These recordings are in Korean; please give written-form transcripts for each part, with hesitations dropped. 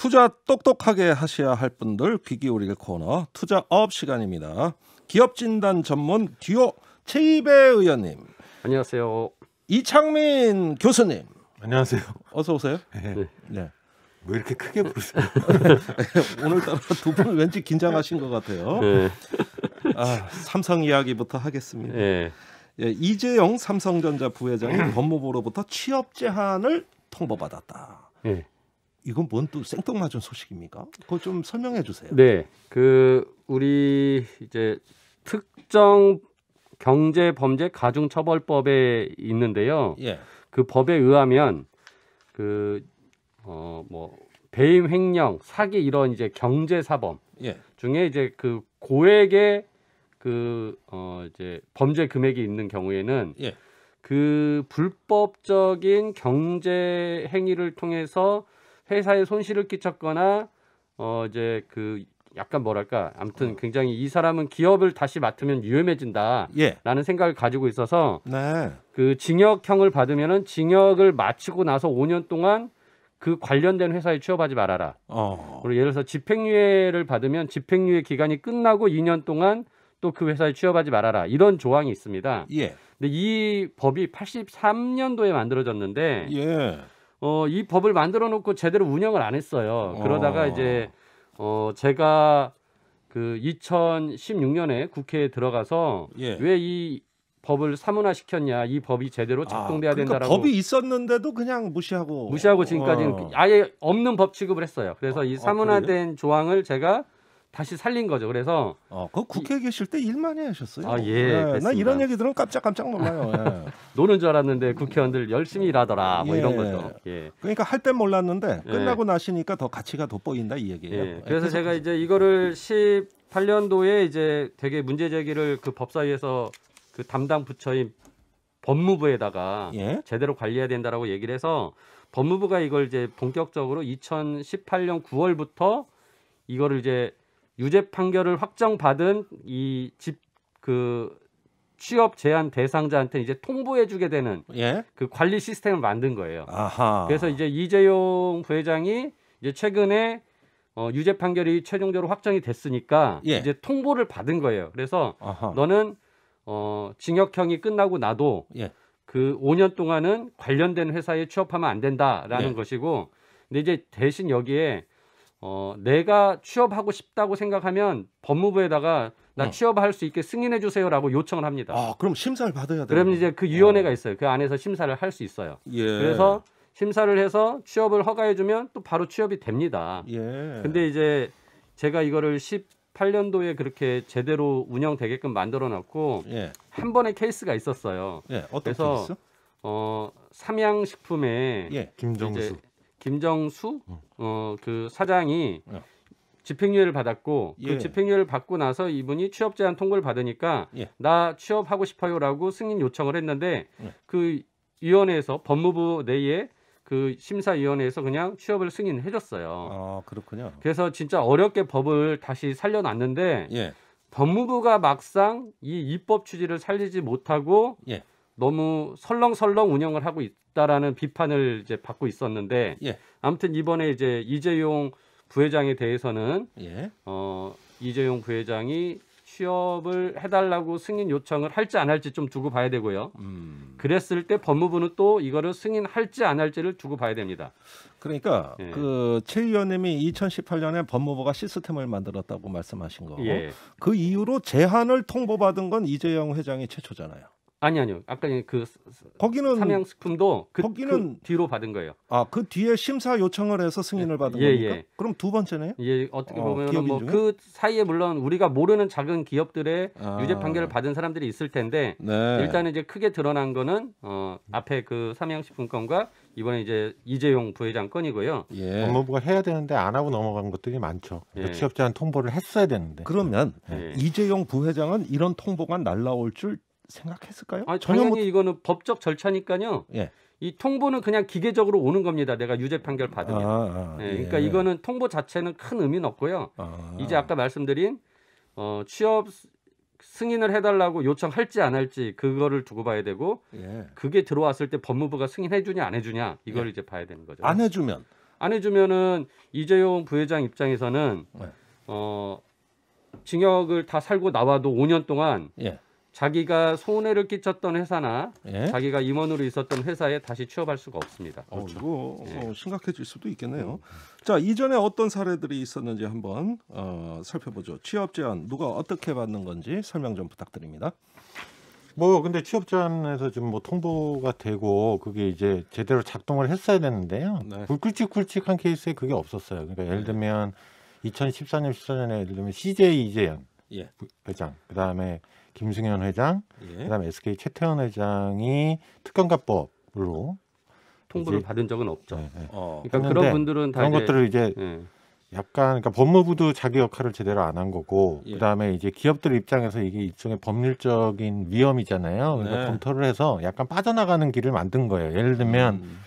투자 똑똑하게 하셔야 할 분들 귀 기울일 코너 투자업 시간입니다. 기업진단 전문 듀오 최이배 의원님, 안녕하세요. 이창민 교수님, 안녕하세요. 어서 오세요. 네. 네. 왜 이렇게 크게 부르세요? 오늘따라 두 분 왠지 긴장하신 것 같아요. 네. 삼성 이야기부터 하겠습니다. 네. 예, 이재용 삼성전자 부회장이 법무부로부터 취업 제한을 통보받았다. 네. 이건 뭔 또 생뚱맞은 소식입니까? 그거 좀 설명해 주세요. 네. 우리 이제 특정 경제범죄 가중처벌법에 있는데요. 예. 그 법에 의하면 배임 횡령, 사기 이런 이제 경제사범 예. 중에 이제 그 고액의 이제 범죄 금액이 있는 경우에는 예. 그 불법적인 경제 행위를 통해서 회사에 손실을 끼쳤거나 이제 약간 뭐랄까 아무튼 굉장히 이 사람은 기업을 다시 맡으면 위험해진다라는 예. 생각을 가지고 있어서 네. 그 징역형을 받으면은 징역을 마치고 나서 5년 동안 그 관련된 회사에 취업하지 말아라. 그리고 예를 들어서 집행유예를 받으면 집행유예 기간이 끝나고 2년 동안 또 그 회사에 취업하지 말아라. 이런 조항이 있습니다. 예. 근데 이 법이 83년도에 만들어졌는데 예. 이 법을 만들어 놓고 제대로 운영을 안 했어요. 그러다가 이제 제가 2016년에 국회에 들어가서 예. 왜 이 법을 사문화 시켰냐, 이 법이 제대로 작동돼야 그러니까 된다라고 법이 있었는데도 그냥 무시하고 지금까지는 아예 없는 법 취급을 했어요. 그래서 이 사문화된 조항을 제가 다시 살린 거죠. 그래서 그 국회에 계실 때 일 많이 하셨어요. 예, 나 이런 얘기 들으면 깜짝 놀라요. 예. 노는 줄 알았는데 국회의원들 열심히 일하더라. 뭐 예. 이런 거죠. 예. 그러니까 할 땐 몰랐는데 예. 끝나고 나시니까 더 가치가 돋보인다 이 얘기예요. 예. 그래서 제가 이제 이거를 18년도에 이제 되게 문제 제기를 그 법사위에서 그 담당 부처인 법무부에다가 예. 제대로 관리해야 된다라고 얘기를 해서 법무부가 이걸 이제 본격적으로 2018년 9월부터 이거를 이제 유죄 판결을 확정받은 이 취업 제한 대상자한테 이제 통보해주게 되는 예. 그 관리 시스템을 만든 거예요. 아하. 그래서 이제 이재용 부회장이 이제 최근에 유죄 판결이 최종적으로 확정이 됐으니까 예. 이제 통보를 받은 거예요. 그래서 아하. 너는 징역형이 끝나고 나도 예. 그 5년 동안은 관련된 회사에 취업하면 안 된다라는 예. 것이고, 근데 이제 대신 여기에 내가 취업하고 싶다고 생각하면 법무부에다가 나 취업할 수 있게 승인해 주세요라고 요청을 합니다. 그럼 심사를 받아야 돼요. 그러면 이제 그 위원회가 있어요. 그 안에서 심사를 할 수 있어요. 예. 그래서 심사를 해서 취업을 허가해 주면 또 바로 취업이 됩니다. 예. 근데 이제 제가 이거를 18년도에 그렇게 제대로 운영되게끔 만들어 놨고 예. 한 번의 케이스가 있었어요. 예. 어떤 그래서 케이스? 삼양식품에 예. 김정수 그 사장이 예. 집행유예를 받았고 예. 그 집행유예를 받고 나서 이분이 취업 제한 통보를 받으니까 예. 나 취업하고 싶어요라고 승인 요청을 했는데 예. 그 위원회에서 법무부 내에 그 심사위원회에서 그냥 취업을 승인해 줬어요. 그렇군요. 그래서 진짜 어렵게 법을 다시 살려놨는데 예. 법무부가 막상 이 입법 취지를 살리지 못하고 예. 너무 설렁설렁 운영을 하고 있다라는 비판을 이제 받고 있었는데 예. 아무튼 이번에 이제 이재용 부회장에 대해서는 예. 이재용 부회장이 취업을 해달라고 승인 요청을 할지 안 할지 좀 두고 봐야 되고요. 그랬을 때 법무부는 또 이거를 승인할지 안 할지를 두고 봐야 됩니다. 그러니까 예. 최 의원님이 2018년에 법무부가 시스템을 만들었다고 말씀하신 거. 예. 그 이후로 제한을 통보받은 건 이재용 회장이 최초잖아요. 아니요. 아까 그 거기는 삼양식품도 거기는 그 뒤로 받은 거예요. 그 뒤에 심사 요청을 해서 승인을 받은 예, 겁니까? 예. 그럼 두 번째네요? 예, 어떻게 보면 기업인 뭐 중에? 그 사이에 물론 우리가 모르는 작은 기업들의 유죄 판결을 받은 사람들이 있을 텐데 네. 일단은 이제 크게 드러난 거는 앞에 그 삼양식품 건과 이번에 이제 이재용 부회장 건이고요. 예. 법무부가 해야 되는데 안 하고 넘어간 것들이 많죠. 예. 취업 제한 통보를 했어야 되는데. 그러면 예. 이재용 부회장은 이런 통보가 날라올 줄 생각했을까요? 당연히 이거는 법적 절차니까요. 예. 이 통보는 그냥 기계적으로 오는 겁니다. 내가 유죄 판결 받으면. 예. 그러니까 이거는 통보 자체는 큰 의미는 없고요. 이제 아까 말씀드린 취업 승인을 해달라고 요청할지 안 할지 그거를 두고 봐야 되고 예. 그게 들어왔을 때 법무부가 승인해주냐 안 해주냐 이걸 이제 봐야 되는 거죠. 안 해주면 안 해주면은 이재용 부회장 입장에서는 네. 징역을 다 살고 나와도 5년 동안 예. 자기가 손해를 끼쳤던 회사나 예. 자기가 임원으로 있었던 회사에 다시 취업할 수가 없습니다. 이거 예. 심각해질 수도 있겠네요. 자, 이전에 어떤 사례들이 있었는지 한번 살펴보죠. 취업 제한 누가 어떻게 받는 건지 설명 좀 부탁드립니다. 뭐 근데 취업 제한에서 지금 뭐 통보가 되고 그게 이제 제대로 작동을 했어야 되는데요. 네. 굵직굵직한 케이스에 그게 없었어요. 그러니까 예를 들면 2014년 14년에 예를 들면 CJ 이재현 예. 회장, 그다음에 김승현 회장, 예. 그다음에 SK 최태원 회장이 특검가법으로 통보를 이제- 받은 적은 없죠. 네, 네. 그러니까 했는데 그런 분들은 다 그런 이제, 것들을 이제 예. 약간 그러니까 법무부도 자기 역할을 제대로 안 한 거고 예. 그다음에 이제 기업들 입장에서 이게 일종의 법률적인 위험이잖아요. 그러니까 네. 검토를 해서 약간 빠져나가는 길을 만든 거예요. 예를 들면 음.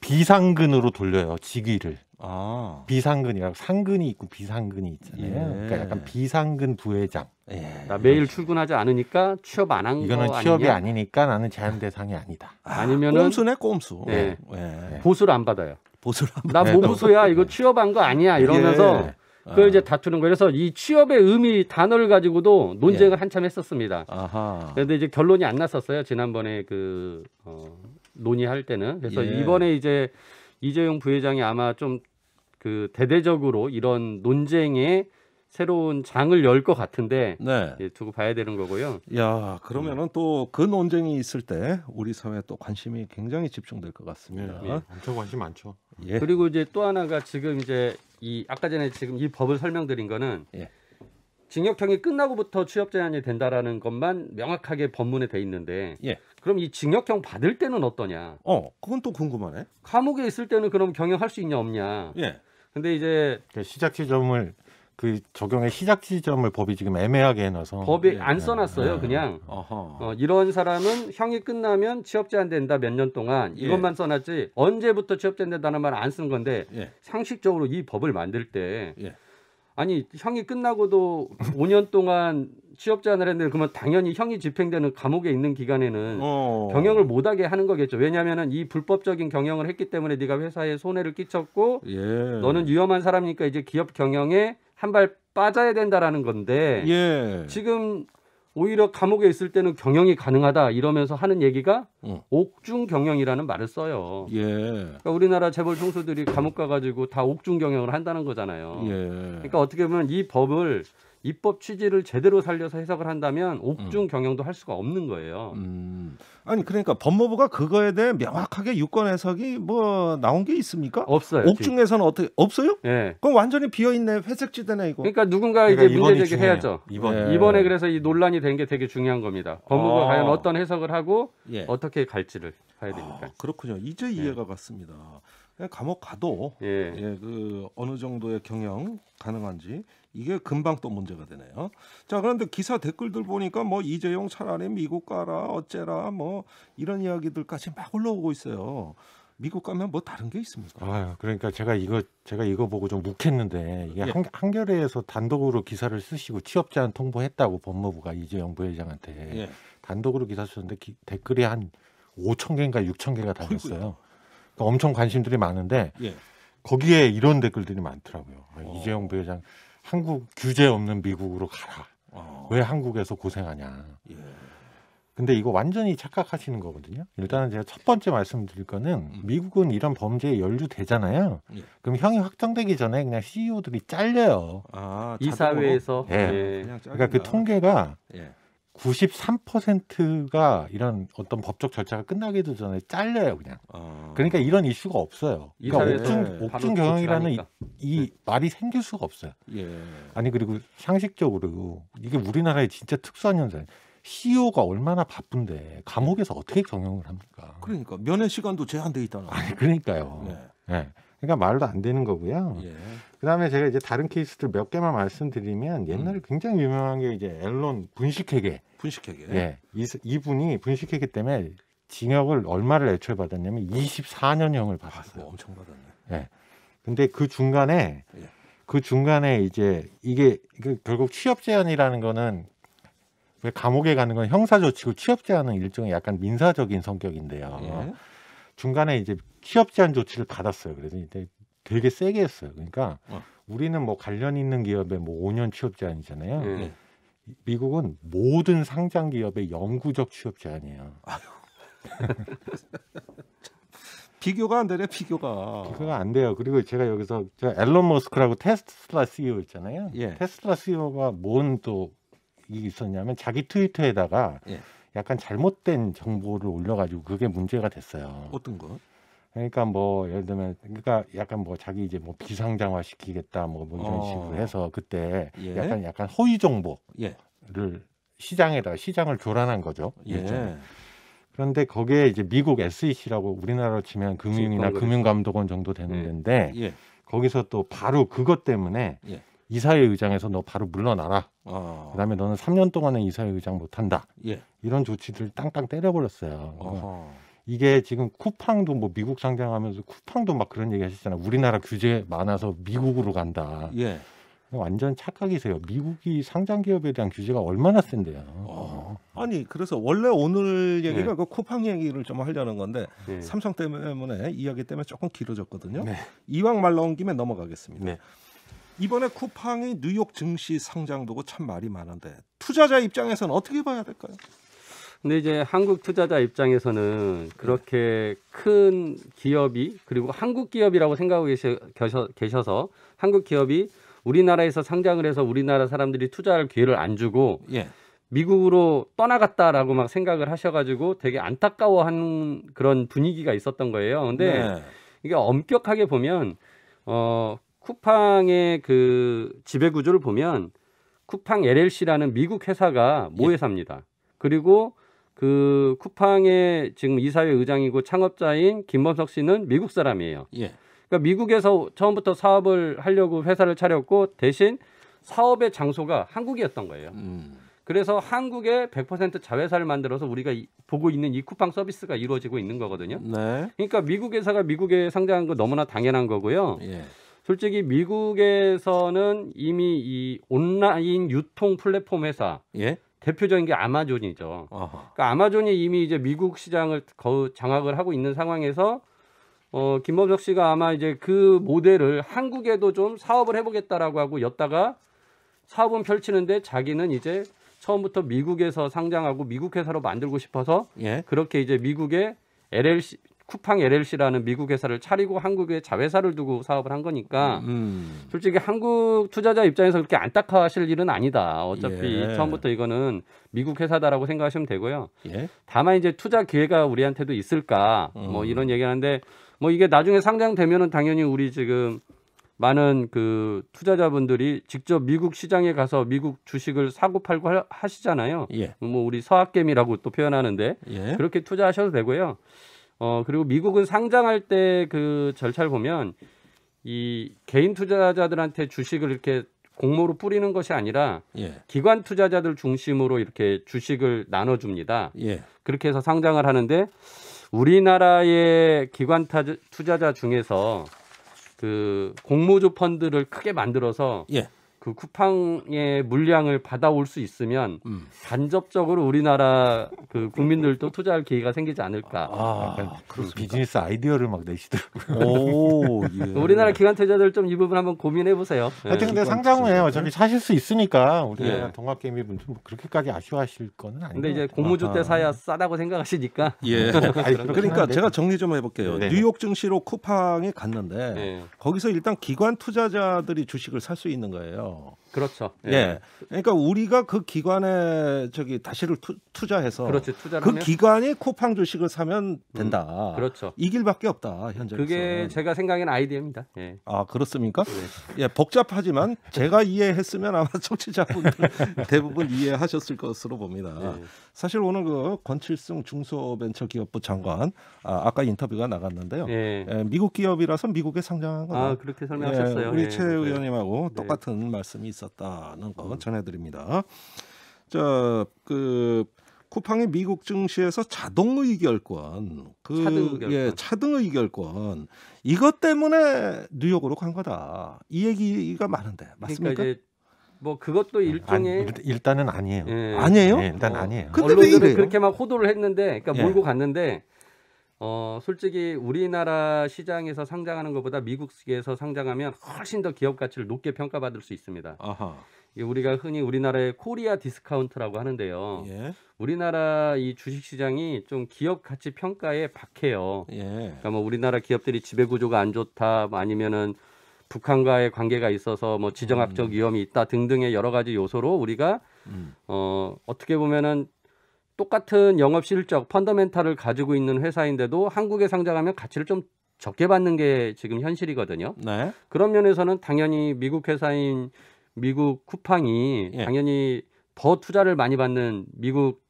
비상근으로 돌려요. 직위를. 아. 비상근이라고 상근이 있고 비상근이 있잖아요. 예. 그러니까 약간 비상근 부회장. 예. 나 매일 출근하지 않으니까 취업 안 한 거 이거는 아니냐? 취업이 아니니까 나는 제한 대상이 아니다. 아니면은 꼼수네 꼼수. 네. 예. 보수를 안 받아요. 보수를 한번. 나 네. 모부수야 이거 취업한 거 아니야 이러면서 예. 그걸 이제 다투는 거예요. 그래서 이 취업의 의미 단어를 가지고도 논쟁을 한참 했었습니다. 아하. 그런데 이제 결론이 안 났었어요. 지난번에 논의할 때는. 그래서 예. 이번에 이제 이재용 부회장이 아마 좀 그 대대적으로 이런 논쟁에 새로운 장을 열 것 같은데 네. 예, 두고 봐야 되는 거고요. 야, 그러면은 또 그 논쟁이 있을 때 우리 사회에 또 관심이 굉장히 집중될 것 같습니다. 예. 엄청 관심 많죠. 예. 그리고 이제 또 하나가 지금 이제 이 아까 전에 지금 이 법을 설명드린 거는 예. 징역형이 끝나고부터 취업 제한이 된다라는 것만 명확하게 법문에 돼 있는데 예. 그럼 이 징역형 받을 때는 어떠냐? 그건 또 궁금하네. 감옥에 있을 때는 그럼 경영할 수 있냐 없냐? 예. 근데 이제 그러니까 시작 지점을 그 적용의 시작 지점을 법이 지금 애매하게 해놔서 법에 예. 안 써놨어요. 예. 그냥 어허. 이런 사람은 형이 끝나면 취업 제한 된다 몇 년 동안 예. 이것만 써놨지 언제부터 취업 제한 된다는 말 안 쓴 건데 예. 상식적으로 이 법을 만들 때 예. 아니 형이 끝나고도 5년 동안 취업 제한을 했는데 그러면 당연히 형이 집행되는 감옥에 있는 기간에는 경영을 못하게 하는 거겠죠. 왜냐하면은 이 불법적인 경영을 했기 때문에 네가 회사에 손해를 끼쳤고 예. 너는 위험한 사람이니까 이제 기업 경영에 한 발 빠져야 된다라는 건데 예. 지금 오히려 감옥에 있을 때는 경영이 가능하다 이러면서 하는 얘기가 옥중 경영이라는 말을 써요. 예. 그러니까 우리나라 재벌 총수들이 감옥 가가지고 다 옥중 경영을 한다는 거잖아요. 예. 그러니까 어떻게 보면 이 법을 입법 취지를 제대로 살려서 해석을 한다면 옥중 경영도 할 수가 없는 거예요. 아니 그러니까 법무부가 그거에 대해 명확하게 유권 해석이 뭐 나온 게 있습니까? 없어요. 지금. 옥중에서는 어떻게 없어요? 예. 그럼 완전히 비어 있네. 회색지대네 이거. 그러니까 누군가 그러니까 이제 문제 이번이 제기해야죠. 중요해요. 예. 이번에 그래서 이 논란이 된 게 되게 중요한 겁니다. 법무부가 과연 어떤 해석을 하고 예. 어떻게 갈지를 봐야 되니까. 그렇군요. 이제 이해가 갔습니다. 그냥 감옥 가도 예. 그 어느 정도의 경영 가능한지 이게 금방 또 문제가 되네요. 자, 그런데 기사 댓글들 보니까 뭐 이재용 차라리 미국 가라 어째라 뭐 이런 이야기들까지 막 올라오고 있어요. 미국 가면 뭐 다른 게 있습니까? 아, 그러니까 제가 이거 보고 좀 묵했는데 이게 예. 한겨레에서 단독으로 기사를 쓰시고 취업 제한 통보했다고 법무부가 이재용 부회장한테 예. 단독으로 기사 쓰는데 댓글이 한 5천 개인가 6천 개가 달렸어요. 그러니까 엄청 관심들이 많은데 예. 거기에 이런 댓글들이 많더라고요. 이재용 어. 부회장 한국 규제 없는 미국으로 가라. 어. 왜 한국에서 고생하냐. 예. 근데 이거 완전히 착각하시는 거거든요. 일단은 제가 첫 번째 말씀드릴 거는 미국은 이런 범죄에 연루되잖아요. 예. 그럼 형이 확정되기 전에 그냥 CEO들이 잘려요. 아, 이사회에서 예. 예. 그냥 그러니까 그 통계가 예. 93%가 이런 어떤 법적 절차가 끝나기도 전에 잘려요, 그냥. 아. 그러니까 이런 이슈가 없어요. 그러니까 이사회에서 옥중 바로 경영이라는 조치를 이 말이 생길 수가 없어요. 예. 아니 그리고 상식적으로 이게 우리나라의 진짜 특수한 현상. CEO가 얼마나 바쁜데 감옥에서 어떻게 경영을 합니까? 그러니까 면회 시간도 제한돼 있다는. 아니 그러니까요. 네. 네. 그러니까 말도 안 되는 거고요. 예. 그다음에 제가 이제 다른 케이스들 몇 개만 말씀드리면 옛날에 굉장히 유명한 게 이제 앨런 분식회계. 분식회계. 예. 이분이 분식회계 때문에 징역을 얼마를 애초에 받았냐면 24년형을 받았어요. 엄청 받았네. 예. 근데 그 중간에 예. 이제 이게 결국 취업 제한이라는 거는 왜 감옥에 가는 건 형사 조치고 취업 제한은 일종의 약간 민사적인 성격인데요. 예. 중간에 이제 취업 제한 조치를 받았어요. 그래서 이제 되게 세게 했어요. 그러니까 우리는 뭐 관련 있는 기업에 뭐 5년 취업 제한이잖아요. 네. 미국은 모든 상장 기업의 영구적 취업 제한이에요. 비교가 안 되네, 비교가. 그거 안 돼요. 그리고 제가 여기서 앨런 머스크라고 테슬라 CEO 있잖아요. 예. 테슬라 CEO가 뭔 또 이게 있었냐면 자기 트위터에다가 예. 약간 잘못된 정보를 올려가지고 그게 문제가 됐어요. 어떤 거? 그러니까 뭐 예를 들면 그러니까 약간 뭐 자기 이제 뭐 비상장화 시키겠다 뭐 이런 식으로 해서 그때 예. 약간 허위 정보를 예. 시장을 교란한 거죠. 예. 그런데 거기에 이제 미국 SEC라고 우리나라로 치면 금융이나 증권거래소. 금융감독원 정도 되는 데인데 예. 거기서 또 바로 그것 때문에 예. 이사회 의장에서 너 바로 물러나라. 아. 그다음에 너는 3년 동안은 이사회 의장 못한다. 예. 이런 조치들 땅땅 때려버렸어요. 어허. 이게 지금 쿠팡도 뭐 미국 상장하면서 쿠팡도 막 그런 얘기 하셨잖아요. 우리나라 규제 많아서 미국으로 간다. 예. 완전 착각이세요. 미국이 상장 기업에 대한 규제가 얼마나 센데요. 아니 그래서 원래 오늘 얘기가 네. 그 쿠팡 얘기를 좀 하려는 건데 네. 삼성 때문에 이야기 때문에 조금 길어졌거든요. 네. 이왕 말 나온 김에 넘어가겠습니다. 네. 이번에 쿠팡이 뉴욕 증시 상장 두고 참 말이 많은데 투자자 입장에서는 어떻게 봐야 될까요? 근데 이제 한국 투자자 입장에서는 그렇게 큰 기업이 그리고 한국 기업이라고 생각하고 계셔서 한국 기업이 우리나라에서 상장을 해서 우리나라 사람들이 투자할 기회를 안 주고 예. 미국으로 떠나갔다라고 막 생각을 하셔가지고 되게 안타까워하는 그런 분위기가 있었던 거예요. 근데 네. 이게 엄격하게 보면 쿠팡의 그 지배 구조를 보면 쿠팡 LLC라는 미국 회사가 모회사입니다. 그리고 그 쿠팡의 지금 이사회 의장이고 창업자인 김범석 씨는 미국 사람이에요. 예. 그러니까 미국에서 처음부터 사업을 하려고 회사를 차렸고 대신 사업의 장소가 한국이었던 거예요. 그래서 한국에 100% 자회사를 만들어서 우리가 보고 있는 이 쿠팡 서비스가 이루어지고 있는 거거든요. 네. 그러니까 미국 회사가 미국에 상장한 거 너무나 당연한 거고요. 예. 솔직히 미국에서는 이미 이 온라인 유통 플랫폼 회사 예. 대표적인 게 아마존이죠. 아하. 그러니까 아마존이 이미 이제 미국 시장을 장악을 하고 있는 상황에서 김범석 씨가 아마 이제 그 모델을 한국에도 좀 사업을 해보겠다라고 하고 였다가 사업은 펼치는데 자기는 이제 처음부터 미국에서 상장하고 미국 회사로 만들고 싶어서 예. 그렇게 이제 미국의 LLC 쿠팡 LLC라는 미국 회사를 차리고 한국에 자회사를 두고 사업을 한 거니까 솔직히 한국 투자자 입장에서 그렇게 안타까워하실 일은 아니다. 어차피 예. 처음부터 이거는 미국 회사다라고 생각하시면 되고요. 예. 다만 이제 투자 기회가 우리한테도 있을까 뭐 이런 얘기하는데 뭐 이게 나중에 상장되면은 당연히 우리 지금 많은 그 투자자분들이 직접 미국 시장에 가서 미국 주식을 사고 팔고 하시잖아요. 예. 뭐 우리 서학개미라고 또 표현하는데 예. 그렇게 투자하셔도 되고요. 그리고 미국은 상장할 때 그 절차를 보면 이 개인 투자자들한테 주식을 이렇게 공모로 뿌리는 것이 아니라 예. 기관 투자자들 중심으로 이렇게 주식을 나눠줍니다. 예. 그렇게 해서 상장을 하는데 우리나라의 기관 투자자 중에서 그 공모주 펀드를 크게 만들어서 예. 그 쿠팡의 물량을 받아올 수 있으면 간접적으로 우리나라 그 국민들도 투자할 기회가 생기지 않을까. 비즈니스 아이디어를 막 내시더라고요. 오, 예. 우리나라 기관 투자자들 좀 이 부분 한번 고민해 보세요. 하여튼 근데 상장은 어차피 사실 수 있으니까 우리 예. 동학개미분들 뭐 그렇게까지 아쉬워하실 거는 아니에요. 근데 이제 공모주 때 사야 싸다고 생각하시니까. 예. 그러니까 제가 정리 좀 해볼게요. 네. 뉴욕 증시로 쿠팡이 갔는데 예. 거기서 일단 기관 투자자들이 주식을 살 수 있는 거예요. 그렇죠. 예. 그러니까 우리가 그 기관에 다시를 투자해서 그렇죠. 투자를 그 하면 기관이 쿠팡 주식을 사면 된다. 그렇죠. 이 길밖에 없다 현재. 그게 제가 생각하는 아이디어입니다. 예. 아 그렇습니까? 네. 예, 복잡하지만 제가 이해했으면 아마 청취자분들 대부분 이해하셨을 것으로 봅니다. 네. 사실 오늘 그 권칠승 중소벤처기업부 장관 아까 인터뷰가 나갔는데요. 예. 예, 미국 기업이라서 미국에 상장한 거다. 아 그렇게 설명하셨어요. 예, 우리 예, 최 맞아요. 의원님하고 네. 똑같은 말씀이 있었다는 거 전해드립니다. 자, 그 쿠팡이 미국 증시에서 자동 의결권, 차등 의결권. 예, 차등 의결권 이것 때문에 뉴욕으로 간 거다. 이 얘기가 많은데 맞습니까? 그러니까 이제 뭐 그것도 일종의 일단은 아니에요. 예. 아니에요? 네, 일단 아니에요. 근데 왜 언론들은 이래요? 그렇게 막 호도를 했는데, 그러니까 예. 몰고 갔는데 솔직히 우리나라 시장에서 상장하는 것보다 미국에서 상장하면 훨씬 더 기업 가치를 높게 평가받을 수 있습니다. 아하. 이게 우리가 흔히 우리나라의 코리아 디스카운트라고 하는데요. 예. 우리나라 이 주식시장이 좀 기업 가치 평가에 박해요. 예. 그러니까 뭐 우리나라 기업들이 지배 구조가 안 좋다, 뭐 아니면은 북한과의 관계가 있어서 뭐 지정학적 위험이 있다 등등의 여러 가지 요소로 우리가 어떻게 보면은 똑같은 영업 실적, 펀더멘탈을 가지고 있는 회사인데도 한국에 상장하면 가치를 좀 적게 받는 게 지금 현실이거든요. 네. 그런 면에서는 당연히 미국 회사인 미국 쿠팡이 예. 당연히 더 투자를 많이 받는 미국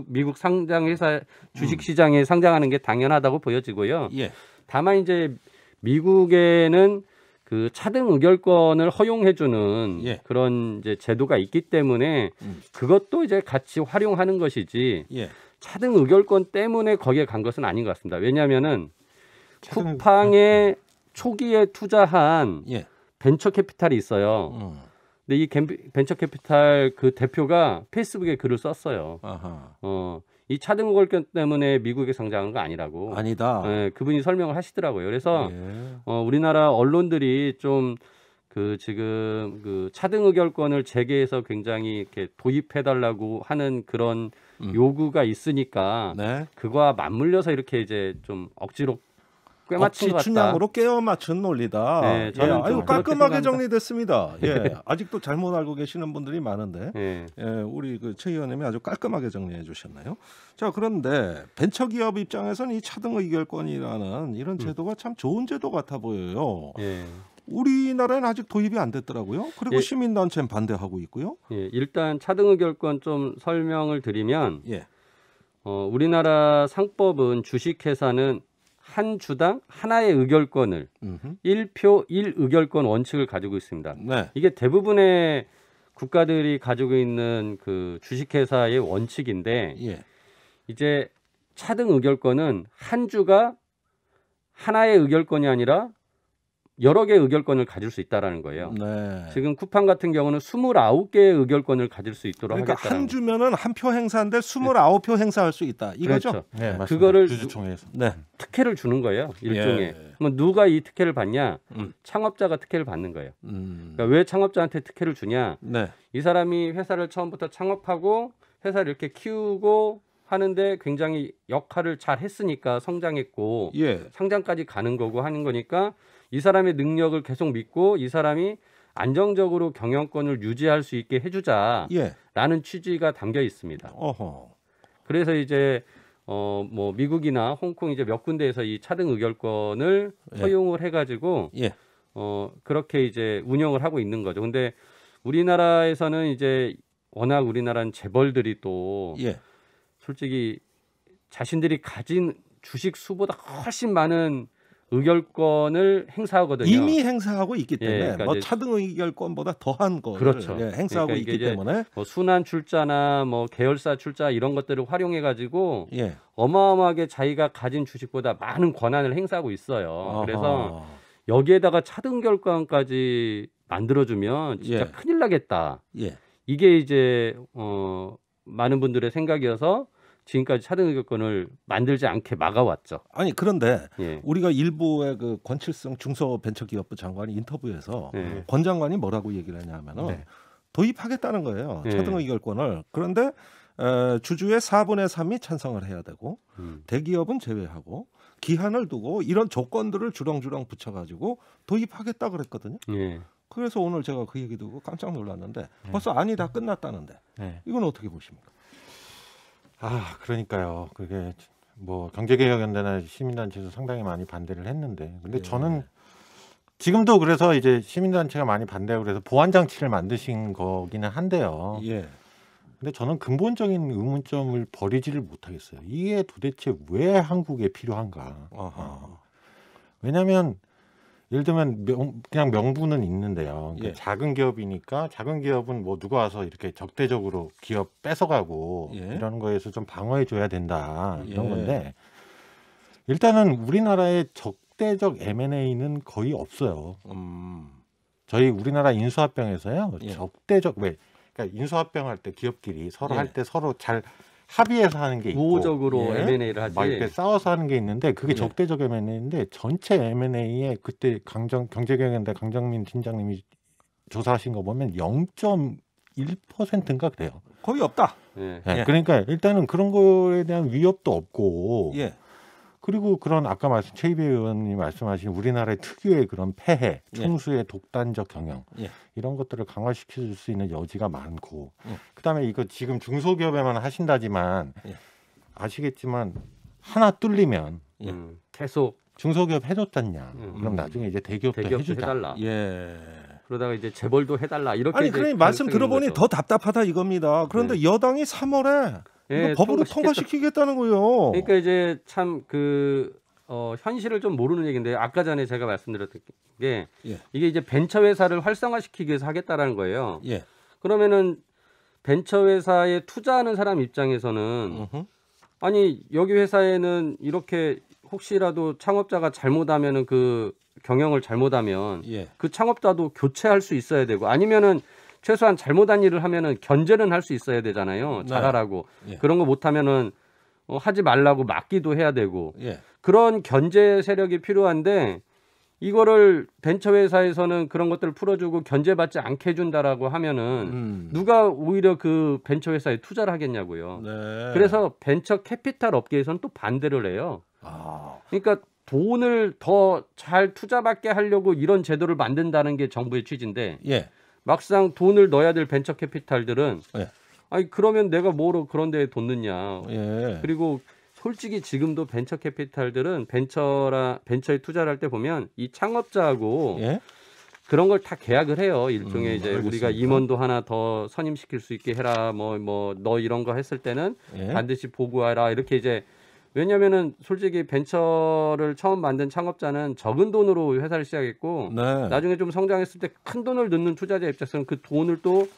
미국 상장 회사 주식 시장에 상장하는 게 당연하다고 보여지고요. 예. 다만 이제 미국에는 그 차등 의결권을 허용해주는 예. 그런 이제 제도가 있기 때문에 그것도 이제 같이 활용하는 것이지 예. 차등 의결권 때문에 거기에 간 것은 아닌 것 같습니다. 왜냐하면은 쿠팡에 초기에 투자한 예. 벤처 캐피탈이 있어요. 근데 이 벤처 캐피탈 그 대표가 페이스북에 글을 썼어요. 아하. 이 차등 의결권 때문에 미국에 상장한 거 아니라고. 아니다. 예, 그분이 설명을 하시더라고요. 그래서 예. 우리나라 언론들이 좀 그 지금 그 차등 의결권을 재개해서 굉장히 이렇게 도입해달라고 하는 그런 요구가 있으니까 네. 그거와 맞물려서 이렇게 이제 좀 억지로 꿰맞춘 억지 것 같다. 춘향으로 깨어 맞춘 논리다. 네, 저는 예, 좀 아유 그렇게 깔끔하게 생각합니다. 정리됐습니다. 예, 아직도 잘못 알고 계시는 분들이 많은데, 예. 예, 우리 그 최 의원님이 아주 깔끔하게 정리해 주셨나요? 자, 그런데 벤처기업 입장에서는 이 차등 의결권이라는 이런 제도가 참 좋은 제도 같아 보여요. 예. 우리나라는 아직 도입이 안 됐더라고요. 그리고 예. 시민단체는 반대하고 있고요. 예, 일단 차등 의결권 좀 설명을 드리면 예, 우리나라 상법은 주식회사는 한 주당 하나의 의결권을 1표 1의결권 원칙을 가지고 있습니다. 네, 이게 대부분의 국가들이 가지고 있는 그 주식회사의 원칙인데 예, 이제 차등 의결권은 한 주가 하나의 의결권이 아니라 여러 개의 의결권을 가질 수 있다라는 거예요. 네. 지금 쿠팡 같은 경우는 29개의 의결권을 가질 수 있도록 그러니까 하겠다는 한 주면은 한 표 행사인데 29표 행사할 수 있다. 이거죠? 그렇죠. 네, 맞습니다. 그거를 주주총회에서. 네. 특혜를 주는 거예요. 일종의. 예. 그럼 누가 이 특혜를 받냐? 음. 창업자가 특혜를 받는 거예요. 음. 그러니까 왜 창업자한테 특혜를 주냐? 네. 이 사람이 회사를 처음부터 창업하고 회사를 이렇게 키우고 하는데 굉장히 역할을 잘 했으니까 성장했고 예. 상장까지 가는 거고 하는 거니까 이 사람의 능력을 계속 믿고 이 사람이 안정적으로 경영권을 유지할 수 있게 해주자라는 예. 취지가 담겨 있습니다. 어허. 그래서 이제 뭐 미국이나 홍콩 이제 몇 군데에서 이 차등 의결권을 예. 허용을 해가지고 예. 그렇게 이제 운영을 하고 있는 거죠. 근데 우리나라에서는 이제 워낙 우리나라는 재벌들이 또 예. 솔직히 자신들이 가진 주식 수보다 훨씬 많은 의결권을 행사하거든요. 이미 행사하고 있기 때문에 그러니까 뭐 이제 차등 의결권보다 더한 거를 그렇죠. 예, 행사하고 그러니까 이게 있기 이제 때문에 뭐 순환 출자나 뭐 계열사 출자 이런 것들을 활용해 가지고 예. 어마어마하게 자기가 가진 주식보다 많은 권한을 행사하고 있어요. 그래서 아하. 여기에다가 차등 결권까지 만들어주면 진짜 예. 큰일 나겠다. 예. 이게 이제 많은 분들의 생각이어서 지금까지 차등 의결권을 만들지 않게 막아왔죠. 아니 그런데 예. 우리가 일부의 그 권칠성 중소벤처기업부 장관이 인터뷰에서 네. 권 장관이 뭐라고 얘기를 했냐면은 네. 도입하겠다는 거예요. 네. 차등 의결권을. 그런데 주주의 4분의 3이 찬성을 해야 되고 대기업은 제외하고 기한을 두고 이런 조건들을 주렁주렁 붙여가지고 도입하겠다 그랬거든요. 예. 그래서 오늘 제가 그 얘기 듣고 깜짝 놀랐는데 벌써 안이 다 끝났다는데 네. 이건 어떻게 보십니까? 아, 그러니까요. 그게 뭐 경제개혁연대나 시민단체에서 상당히 많이 반대를 했는데, 근데 예. 저는 지금도 그래서 이제 시민단체가 많이 반대하고 그래서 보완 장치를 만드신 거기는 한데요. 예. 근데 저는 근본적인 의문점을 버리지를 못하겠어요. 이게 도대체 왜 한국에 필요한가? 아하. 왜냐하면 예를 들면 그냥 명분은 있는데요. 그러니까 예. 작은 기업이니까 작은 기업은 뭐 누가 와서 이렇게 적대적으로 기업 뺏어가고 예. 이런 거에서 좀 방어해 줘야 된다 이런 예. 건데 일단은 우리나라의 적대적 M&A는 거의 없어요. 저희 우리나라 인수합병에서요 예. 적대적 왜 그러니까 인수합병 할 때 기업끼리 서로 예. 할 때 서로 잘 합의해서 하는 게 있고 우호적으로 M&A를 하지. 막 이렇게 싸워서 하는 게 있는데 그게 예. 적대적 M&A인데 전체 M&A에 그때 경제경영대 강정민 팀장님이 조사하신 거 보면 0.1%인가 그래요. 거의 없다. 예. 예, 예. 그러니까 일단은 그런 거에 대한 위협도 없고 예. 그리고 그런 아까 최이배 의원님 말씀하신 우리나라의 특유의 그런 폐해, 예. 총수의 독단적 경영 예. 이런 것들을 강화시켜줄 수 있는 여지가 많고 예. 그다음에 이거 지금 중소기업에만 하신다지만 예. 아시겠지만 하나 뚫리면 예. 계속 중소기업 해줬잖냐. 그럼 음. 나중에 이제 대기업도 해주자. 해달라. 예. 그러다가 이제 재벌도 해달라. 이렇게 아니 이제 그러니 말씀 가능성이 들어보니 있는 더 거죠. 답답하다 이겁니다. 그런데 여당이 3월에 예, 이거 법으로 통과시키겠다는 거예요. 그러니까 이제 참 현실을 좀 모르는 얘기인데 아까 전에 제가 말씀드렸던 게 예. 이게 이제 벤처 회사를 활성화시키기 위해서 하겠다라는 거예요. 예. 그러면은 벤처 회사에 투자하는 사람 입장에서는 음흠. 아니 여기 회사에는 이렇게 혹시라도 창업자가 잘못하면은 그 경영을 잘못하면 예. 그 창업자도 교체할 수 있어야 되고 아니면은 최소한 잘못한 일을 하면은 견제는 할 수 있어야 되잖아요. 네. 잘하라고. 예. 그런 거 못하면은 하지 말라고 막기도 해야 되고 예. 그런 견제 세력이 필요한데 이거를 벤처 회사에서는 그런 것들을 풀어주고 견제받지 않게 해준다라고 하면은 누가 오히려 그 벤처 회사에 투자를 하겠냐고요. 네. 그래서 벤처 캐피탈 업계에서는 또 반대를 해요. 아. 그러니까 돈을 더 잘 투자받게 하려고 이런 제도를 만든다는 게 정부의 취지인데 예. 막상 돈을 넣어야 될 벤처 캐피탈들은 예. 아니 그러면 내가 뭐로 그런 데에 돈 넣냐. 예. 그리고 솔직히 지금도 벤처 캐피탈들은 벤처에 투자를 할 때 보면 이 창업자하고 예. 그런 걸 다 계약을 해요. 일종의 이제 알겠습니다. 우리가 임원도 하나 더 선임시킬 수 있게 해라. 너 이런 거 했을 때는 예. 반드시 보고하라. 이렇게 이제 왜냐면은 솔직히 벤처를 처음 만든 창업자는 적은 돈으로 회사를 시작했고 네. 나중에 좀 성장했을 때 큰 돈을 넣는 투자자 입장에서는 그 돈을 또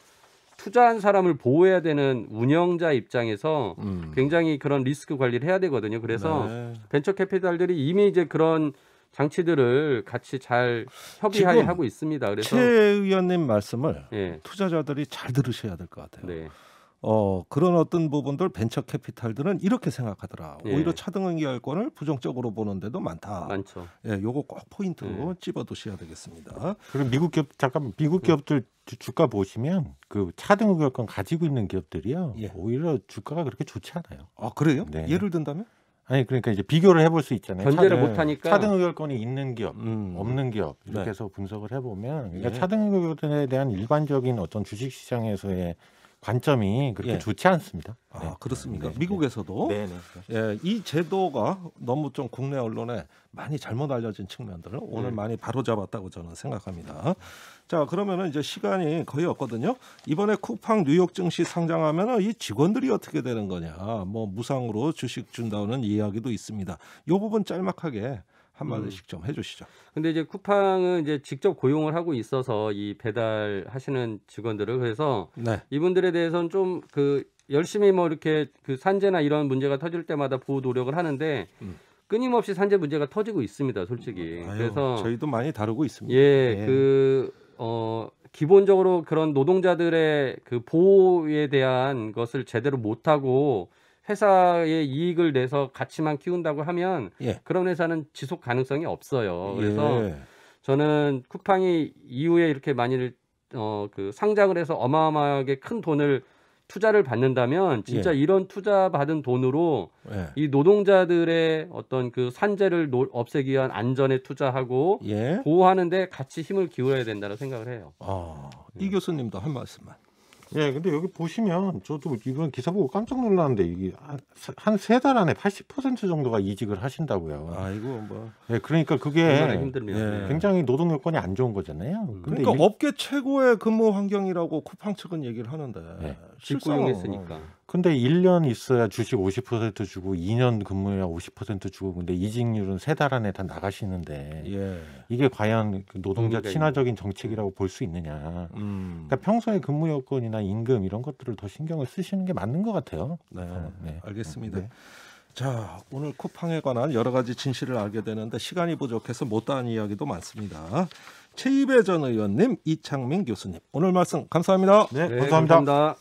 투자한 사람을 보호해야 되는 운영자 입장에서 굉장히 그런 리스크 관리를 해야 되거든요. 그래서 네. 벤처 캐피탈들이 이미 이제 그런 장치들을 같이 잘 협의하에 지금 하고 있습니다. 그래서 최 의원님 말씀을 예, 투자자들이 잘 들으셔야 될 것 같아요. 네, 그런 어떤 부분들 벤처 캐피탈들은 이렇게 생각하더라. 예. 오히려 차등의결권을 부정적으로 보는 데도 많다. 많죠. 예, 요거 꼭 포인트 예. 집어두셔야 되겠습니다. 그리고 미국 기업들 주가 보시면 그 차등 의결권 가지고 있는 기업들이요. 예. 오히려 주가가 그렇게 좋지 않아요. 아 그래요? 네. 예를 든다면? 아니 그러니까 이제 비교를 해볼 수 있잖아요. 견제를 못하니까 차등 의결권이 있는 기업, 없는 기업 이렇게 네. 해서 분석을 해보면 그러니까 예. 차등 의결권에 대한 일반적인 어떤 주식시장에서의 관점이 그렇게 예. 좋지 않습니다. 아 네. 그렇습니까? 네. 미국에서도 네, 네. 예, 이 제도가 너무 좀 국내 언론에 많이 잘못 알려진 측면들을 오늘 많이 바로잡았다고 저는 생각합니다. 자 그러면은 이제 시간이 거의 없거든요. 이번에 쿠팡 뉴욕 증시 상장하면은 이 직원들이 어떻게 되는 거냐, 뭐 무상으로 주식 준다는 이야기도 있습니다. 이 부분 짤막하게 한 마디씩 좀 해주시죠. 근데 이제 쿠팡은 이제 직접 고용을 하고 있어서 이 배달하시는 직원들을 그래서 네. 이분들에 대해서는 좀 열심히 뭐 이렇게 그 산재나 이런 문제가 터질 때마다 보호 노력을 하는데 끊임없이 산재 문제가 터지고 있습니다, 솔직히. 아유, 그래서 저희도 많이 다루고 있습니다. 예, 기본적으로 그런 노동자들의 그 보호에 대한 것을 제대로 못하고 회사의 이익을 내서 가치만 키운다고 하면 예. 그런 회사는 지속 가능성이 없어요. 그래서 예. 저는 쿠팡이 이후에 이렇게 많이 상장을 해서 어마어마하게 큰 돈을 투자를 받는다면 진짜 이런 투자 받은 돈으로 예. 이 노동자들의 어떤 그 산재를 없애기 위한 안전에 투자하고 예. 보호하는데 같이 힘을 기울여야 된다고 생각을 해요. 이 교수님도 한 말씀만. 예, 근데 여기 보시면 저도 이번 기사 보고 깜짝 놀랐는데 이게 한 세 달 안에 80% 정도가 이직을 하신다고요. 아이고 뭐. 예, 그러니까 얼마나 그게 힘들면. 예. 굉장히 노동 여건이 안 좋은 거잖아요. 근데 그러니까 업계 최고의 근무 환경이라고 쿠팡 측은 얘기를 하는데 네. 실상은 직구용했으니까. 근데 1년 있어야 주식 50% 주고 2년 근무해야 50% 주고 근데 이직률은 세 달 안에 다 나가시는데 예. 이게 과연 그 노동자 의미가 친화적인 정책이라고 볼 수 있느냐. 그러니까 평소에 근무 여건이나 임금 이런 것들을 더 신경을 쓰시는 게 맞는 것 같아요. 네. 네. 알겠습니다. 네. 자, 오늘 쿠팡에 관한 여러 가지 진실을 알게 되는데 시간이 부족해서 못다한 이야기도 많습니다. 최이배 전 의원님, 이창민 교수님 오늘 말씀 감사합니다. 네, 네, 감사합니다. 감사합니다.